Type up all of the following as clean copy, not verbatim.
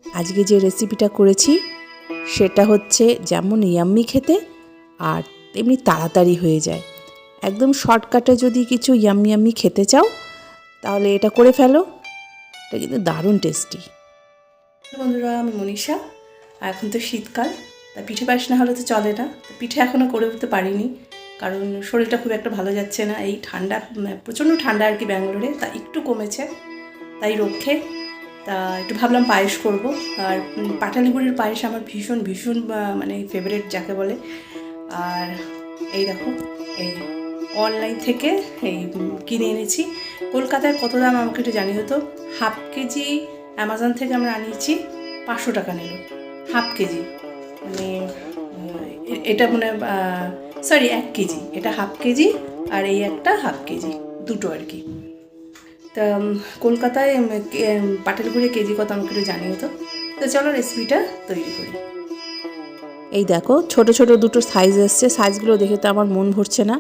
আজকে যে রেসিপিটা করেছি সেটা হচ্ছে যেমন ইয়াম্মি খেতে আর তেমনি তাড়াতাড়ি হয়ে যায়। একদম শর্টকাটে যদি কিছু ইয়াম্মি খেতে চাও তাহলে এটা করে ফেলো। এটা কিন্তু দারুণ টেস্টি। বন্ধুরা, আমি মনীষা। এখন তো শীতকাল, তা পিঠে পায়েস না হলে তো চলে না। পিঠে এখনও করে উঠতে পারিনি, কারণ শরীরটা খুব একটা ভালো যাচ্ছে না। এই ঠান্ডা, প্রচণ্ড ঠান্ডা আর কি ব্যাঙ্গালোরে, তা একটু কমেছে তাই রক্ষে। তা একটু ভাবলাম পায়েস করব। আর পাটালি গুড়ের পায়েস আমার ভীষণ ভীষণ মানে ফেভারিট যাকে বলে। আর এই দেখো, এই অনলাইন থেকে এই কিনে এনেছি। কলকাতায় কত দাম আমাকে একটু জানি হতো। হাফ কেজি অ্যামাজন থেকে আমরা আনিয়েছি, 500 টাকা নিল হাফ কেজি। মানে এটা মানে সরি 1 কেজি, এটা হাফ কেজি আর এই একটা হাফ কেজি, দুটো আর কি। তা কলকাতায় পাটালি গুড়ের কেজি কত আমাকে একটু জানিয়ে তো। তো চলো রেসিপিটা তৈরি করি। এই দেখো, ছোট ছোট দুটো সাইজ এসছে। সাইজগুলো দেখে তো আমার মন ভরছে না।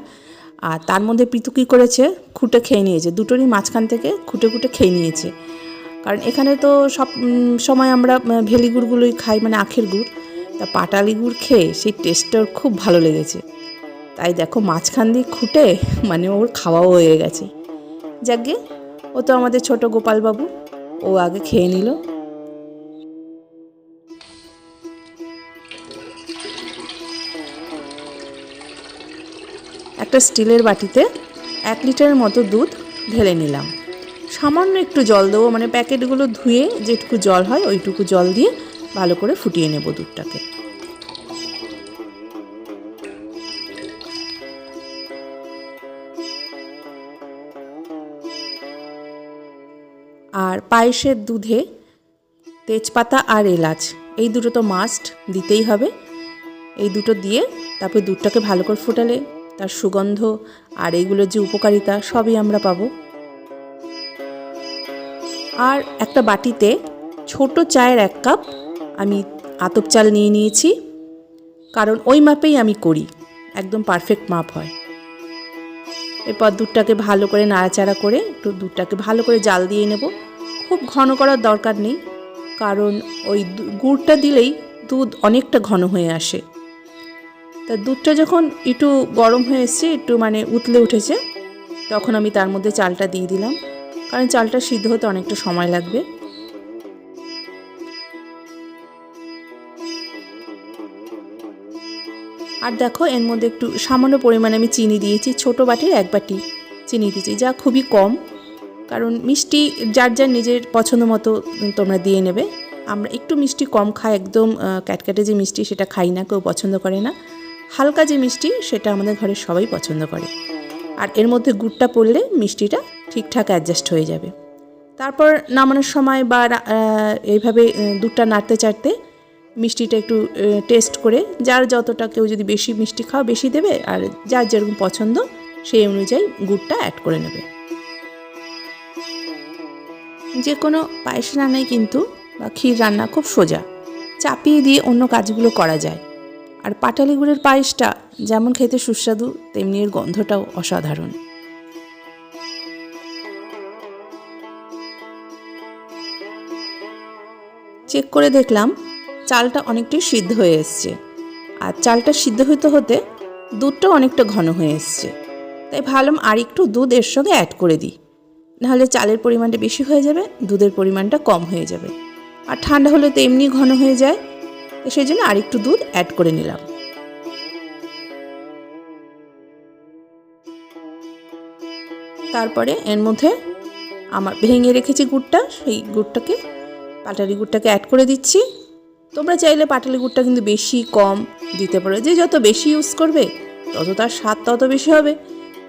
আর তার মধ্যে পিতু কী করেছে, খুঁটে খেয়ে নিয়েছে। দুটোরই মাঝখান থেকে খুঁটে খুঁটে খেয়ে নিয়েছে। কারণ এখানে তো সব সময় আমরা ভেলি গুড়গুলোই খাই, মানে আখের গুড়। তা পাটালি গুড় খেয়ে সেই টেস্টটা ওর খুব ভালো লেগেছে। তাই দেখো মাঝখান দিয়ে খুঁটে মানে ওর খাওয়াও হয়ে গেছে। যাকে ও তো আমাদের ছোট গোপালবাবু, ও আগে খেয়ে নিল। একটা স্টিলের বাটিতে 1 লিটারের মতো দুধ ঢেলে নিলাম। সামান্য একটু জল দেবো, মানে প্যাকেটগুলো ধুয়ে যেটুকু জল হয় ওইটুকু জল দিয়ে ভালো করে ফুটিয়ে নেব দুধটাকে। আর পায়েসের দুধে তেজপাতা আর এলাচ এই দুটো তো মাস্ট দিতেই হবে। এই দুটো দিয়ে তারপর দুধটাকে ভালো করে ফোটালে তার সুগন্ধ আর এইগুলোর যে উপকারিতা সবই আমরা পাবো। আর একটা বাটিতে ছোট চায়ের 1 কাপ আমি আতপ চাল নিয়ে নিয়েছি, কারণ ওই মাপেই আমি করি, একদম পারফেক্ট মাপ হয়। এরপর দুধটাকে ভালো করে নাড়াচাড়া করে একটু দুধটাকে ভালো করে জাল দিয়ে নেব। খুব ঘন করার দরকার নেই, কারণ ওই গুড়টা দিলেই দুধ অনেকটা ঘন হয়ে আসে। তা দুধটা যখন একটু গরম হয়ে এসছে, একটু মানে উতলে উঠেছে, তখন আমি তার মধ্যে চালটা দিয়ে দিলাম, কারণ চালটা সিদ্ধ হতে অনেকটা সময় লাগবে। আর দেখো এর মধ্যে একটু সামান্য পরিমাণে আমি চিনি দিয়েছি, ছোট বাটির 1 বাটি চিনি দিয়েছি, যা খুবই কম। কারণ মিষ্টি যার যার নিজের পছন্দ মতো তোমরা দিয়ে নেবে। আমরা একটু মিষ্টি কম খাই, একদম ক্যাটক্যাটে যে মিষ্টি সেটা খাই না, কেউ পছন্দ করে না। হালকা যে মিষ্টি সেটা আমাদের ঘরের সবাই পছন্দ করে। আর এর মধ্যে গুড়টা পড়লে মিষ্টিটা ঠিকঠাক অ্যাডজাস্ট হয়ে যাবে। তারপর নামানোর সময় বা এইভাবে দুধটা নাড়তে চাড়তে মিষ্টিটা একটু টেস্ট করে, যার যতটা, কেউ যদি বেশি মিষ্টি খাও বেশি দেবে, আর যার যেরকম পছন্দ সেই অনুযায়ী গুড়টা অ্যাড করে নেবে। যে কোনো পায়েস রান্নাই কিন্তু বা ক্ষীর রান্না খুব সোজা, চাপিয়ে দিয়ে অন্য কাজগুলো করা যায়। আর পাটালি গুড়ের পায়েসটা যেমন খেতে সুস্বাদু, তেমনি এর গন্ধটাও অসাধারণ। চেক করে দেখলাম চালটা অনেকটাই সিদ্ধ হয়ে এসছে। আর চালটা সিদ্ধ হতে হতে দুধটাও অনেকটা ঘন হয়ে এসছে। তাই ভাবলাম আর একটু দুধ এর সঙ্গে অ্যাড করে দিই, নাহলে চালের পরিমাণটা বেশি হয়ে যাবে, দুধের পরিমাণটা কম হয়ে যাবে। আর ঠান্ডা হলে তো এমনি ঘন হয়ে যায়, তো সেই জন্য আর একটু দুধ অ্যাড করে নিলাম। তারপরে এর মধ্যে আমার ভেঙে রেখেছি গুড়টা, সেই গুড়টাকে, পাটালি গুড়টাকে অ্যাড করে দিচ্ছি। তোমরা চাইলে পাটালি গুড়টা কিন্তু বেশি কম দিতে পারো, যে যত বেশি ইউজ করবে তত তার স্বাদ তত বেশি হবে।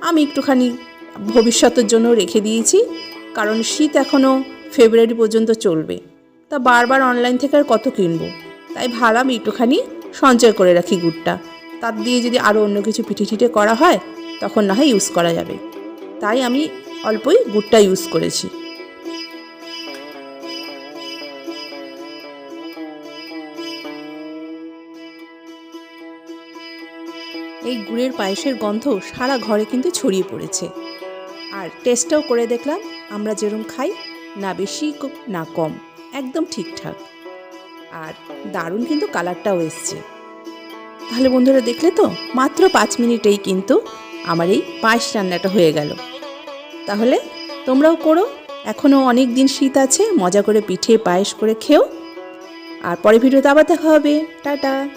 আমি একটুখানি ভবিষ্যতের জন্য রেখে দিয়েছি, কারণ শীত এখনও ফেব্রুয়ারি পর্যন্ত চলবে। তা বারবার অনলাইন থেকে আর কত কিনবো, তাই ভাবলাম একটুখানি সঞ্চয় করে রাখি গুড়টা। তার দিয়ে যদি আরও অন্য কিছু পিঠে টিঠে করা হয় তখন না হয় ইউজ করা যাবে। তাই আমি অল্পই গুড়টা ইউজ করেছি। এই গুড়ের পায়েসের গন্ধ সারা ঘরে কিন্তু ছড়িয়ে পড়েছে। আর টেস্টটাও করে দেখলাম আমরা যেরকম খাই, না বেশি না কম, একদম ঠিকঠাক। আর দারুণ কিন্তু কালারটাও এসছে। তাহলে বন্ধুরা দেখলে তো, মাত্র 5 মিনিটেই কিন্তু আমার এই পায়েস রান্নাটা হয়ে গেল। তাহলে তোমরাও করো, এখনও অনেক দিন শীত আছে, মজা করে পিঠে পায়েস করে খেও। আর পরে ভিডিওতে আবার দেখা হবে। টাটা।